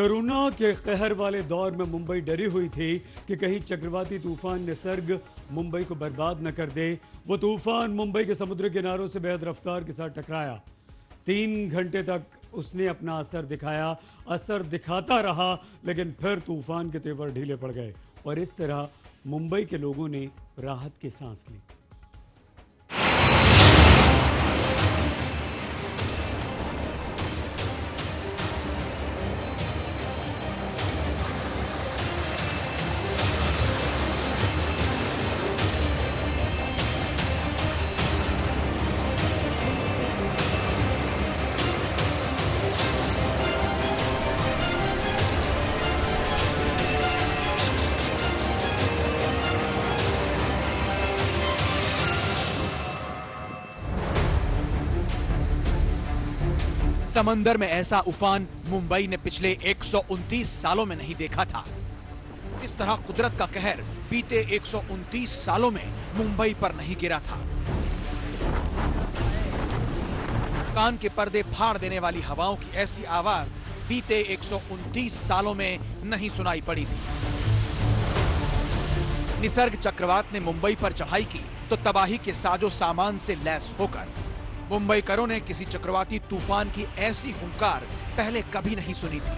Corona के कहर वाले दौर में मुंबई डरी हुई थी कि कहीं चक्रवाती तूफान निसर्ग मुंबई को बर्बाद न कर दे। वो तूफान मुंबई के समुद्र किनारों से बेहद रफ्तार के साथ टकराया। 3 घंटे तक उसने अपना असर दिखाया, असर दिखाता रहा, लेकिन फिर तूफान के तेवर ढीले पड़ गए और इस तरह मुंबई के लोगों ने राहत की सांस ली। समंदर में ऐसा उफान मुंबई ने पिछले 129 सालों में नहीं देखा था। इस तरह कुदरत का कहर बीते 129 सालों में मुंबई पर नहीं गिरा था। कान के पर्दे फाड़ देने वाली हवाओं की ऐसी आवाज बीते 129 सालों में नहीं सुनाई पड़ी थी। निसर्ग चक्रवात ने मुंबई पर चढ़ाई की तो तबाही के साजो सामान से लैस होकर मुंबईकरों ने किसी चक्रवाती तूफान की ऐसी हुंकार पहले कभी नहीं सुनी थी।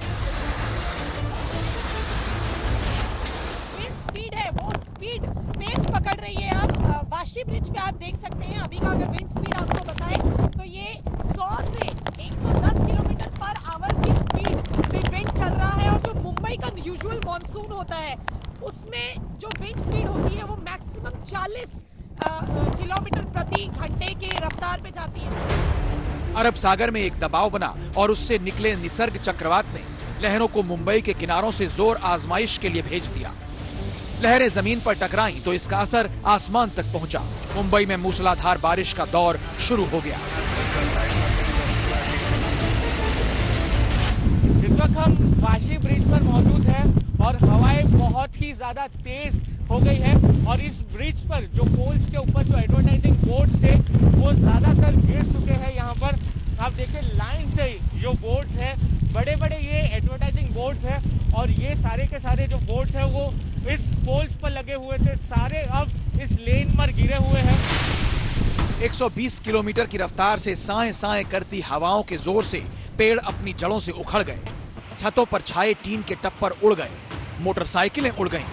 स्पीड है, वो स्पीड पेस पकड़ रही है। आप वाशी ब्रिज पे आप देख सकते हैं अभी का अगर विंड स्पीड आपको बताएं तो ये 100 से 110 किलोमीटर पर आवर की स्पीड पे विंड चल रहा है। और जो मुंबई का यूजुअल मॉनसून होता है उसमें जो विंड स्पीड होती है वो मैक्सिमम 40 किलोमीटर प्रति घंटे के रफ्तार पे जाती है। अरब सागर में एक दबाव बना और उससे निकले निसर्ग चक्रवात ने लहरों को मुंबई के किनारों से जोर आजमाइश के लिए भेज दिया। लहरें जमीन पर टकराई तो इसका असर आसमान तक पहुंचा। मुंबई में मूसलाधार बारिश का दौर शुरू हो गया। इस वक्त हम वाशी ब्रिज पर मौजूद हैं और हवाएं बहुत ही ज्यादा तेज हो गई है और इस ब्रिज पर जो पोल्स के ऊपर जो एडवर्टाइजिंग बोर्ड्स थे वो ज्यादातर गिर चुके हैं। यहाँ पर आप देखिए लाइन से जो बोर्ड्स हैं, बड़े बड़े ये एडवर्टाइजिंग बोर्ड्स हैं और ये सारे के सारे जो बोर्ड्स हैं वो इस पोल्स पर लगे हुए थे, सारे अब इस लेन पर गिरे हुए हैं। 120 किलोमीटर की रफ्तार से साए साए करती हवाओं के जोर से पेड़ अपनी जड़ों से उखड़ गए। छतों पर छाए टीन के टप्पर उड़ गए, मोटरसाइकिलें उड़ गईं।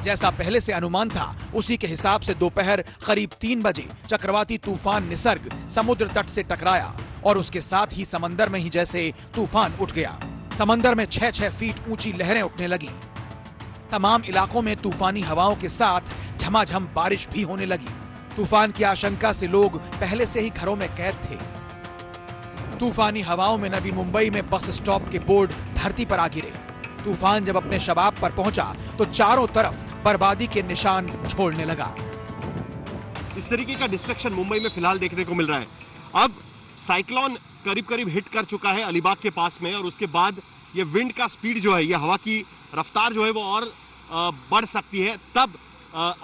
जैसा पहले से अनुमान था उसी के हिसाब से दोपहर करीब 3 बजे चक्रवाती तूफान निसर्ग समुद्र तट से टकराया और उसके साथ ही समंदर में ही जैसे तूफान उठ गया। समंदर में 6-6 फीट ऊंची लहरें उठने लगी। तमाम इलाकों में तूफानी हवाओं के साथ झमाझम बारिश भी होने लगी। तूफान की आशंका से लोग पहले से ही घरों में कैद थे। तूफानी हवाओं में नवी मुंबई में बस स्टॉप के बोर्ड धरती पर आ गिरे। तूफान जब अपने शबाब पर पहुंचा तो चारों तरफ बर्बादी के निशान छोड़ने लगा। इस तरीके का डिस्ट्रक्शन मुंबई में फिलहाल देखने को मिल रहा है। अब साइक्लोन करीब करीब हिट कर चुका है अलीबाग के पास में और उसके बाद ये विंड का स्पीड जो है, ये हवा की रफ्तार जो है वो और बढ़ सकती है। तब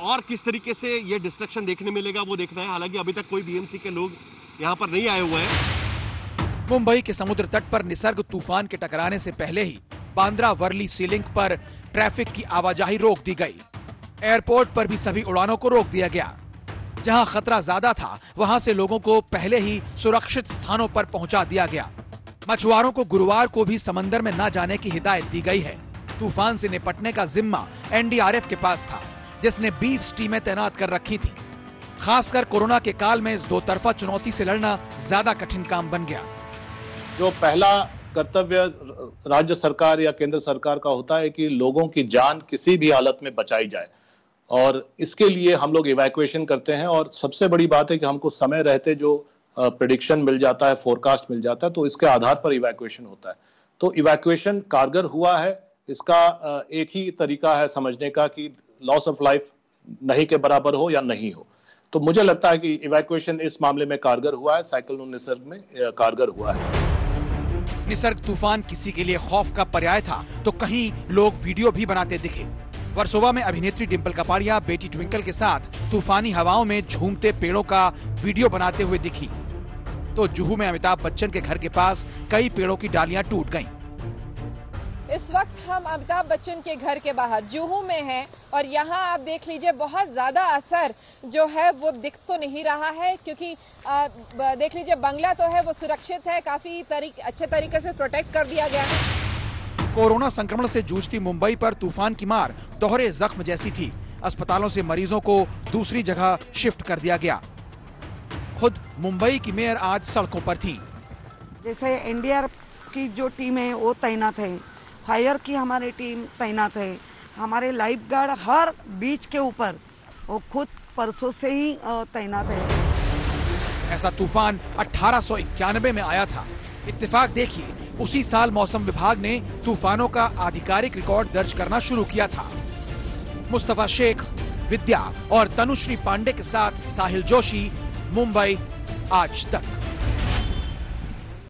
और किस तरीके से ये डिस्ट्रक्शन देखने मिलेगा वो देखना है। हालांकि अभी तक कोई बीएमसी के लोग यहाँ पर नहीं आए हुए हैं। मुंबई के समुद्र तट पर निसर्ग तूफान के टकराने से पहले ही बांद्रा वर्ली सी लिंक पर ट्रैफिक की आवाजाही रोक दी गई। एयरपोर्ट पर भी सभी उड़ानों को रोक दिया गया। जहां खतरा ज्यादा था वहां से लोगों को पहले ही सुरक्षित स्थानों पर पहुंचा दिया गया। मछुआरों को गुरुवार को भी समंदर में न जाने की हिदायत दी गई है। तूफान से निपटने का जिम्मा एनडीआरएफ के पास था, जिसने 20 टीमें तैनात कर रखी थी। खासकर कोरोना के काल में इस दो तरफा चुनौती से लड़ना ज्यादा कठिन काम बन गया। जो पहला कर्तव्य राज्य सरकार या केंद्र सरकार का होता है कि लोगों की जान किसी भी हालत में बचाई जाए और इसके लिए हम लोग इवैक्यूएशन करते हैं। और सबसे बड़ी बात है कि हमको समय रहते जो प्रेडिक्शन मिल जाता है, फोरकास्ट मिल जाता है, तो इसके आधार पर इवैक्यूएशन होता है। तो इवैक्यूएशन कारगर हुआ है। इसका एक ही तरीका है समझने का कि लॉस ऑफ लाइफ नहीं के बराबर हो या नहीं हो। तो मुझे लगता है कि इवैक्यूएशन इस मामले में कारगर हुआ है, साइक्लोन निसर्ग में कारगर हुआ है। निसर्ग तूफान किसी के लिए खौफ का पर्याय था तो कहीं लोग वीडियो भी बनाते दिखे। वर्सोवा में अभिनेत्री डिंपल कपाड़िया बेटी ट्विंकल के साथ तूफानी हवाओं में झूमते पेड़ों का वीडियो बनाते हुए दिखी। तो जुहू में अमिताभ बच्चन के घर के पास कई पेड़ों की डालियां टूट गईं। इस वक्त हम अमिताभ बच्चन के घर के बाहर जुहू में हैं और यहाँ आप देख लीजिए बहुत ज्यादा असर जो है वो दिख तो नहीं रहा है, क्योंकि देख लीजिए बंगला तो है वो सुरक्षित है, काफी अच्छे तरीके से प्रोटेक्ट कर दिया गया है। कोरोना संक्रमण से जूझती मुंबई पर तूफान की मार दोहरे जख्म जैसी थी। अस्पतालों से मरीजों को दूसरी जगह शिफ्ट कर दिया गया। खुद मुंबई की मेयर आज सड़कों पर थी। जैसे एनडीआरएफ की जो टीम है वो तैनात है, फायर की हमारी टीम तैनात है, हमारे लाइफ गार्ड हर बीच के ऊपर वो खुद परसों से ही तैनात है। ऐसा तूफान 1891 में आया था। इत्तेफाक देखिए, उसी साल मौसम विभाग ने तूफानों का आधिकारिक रिकॉर्ड दर्ज करना शुरू किया था। मुस्तफा शेख, विद्या और तनुश्री पांडे के साथ साहिल जोशी, मुंबई आज तक।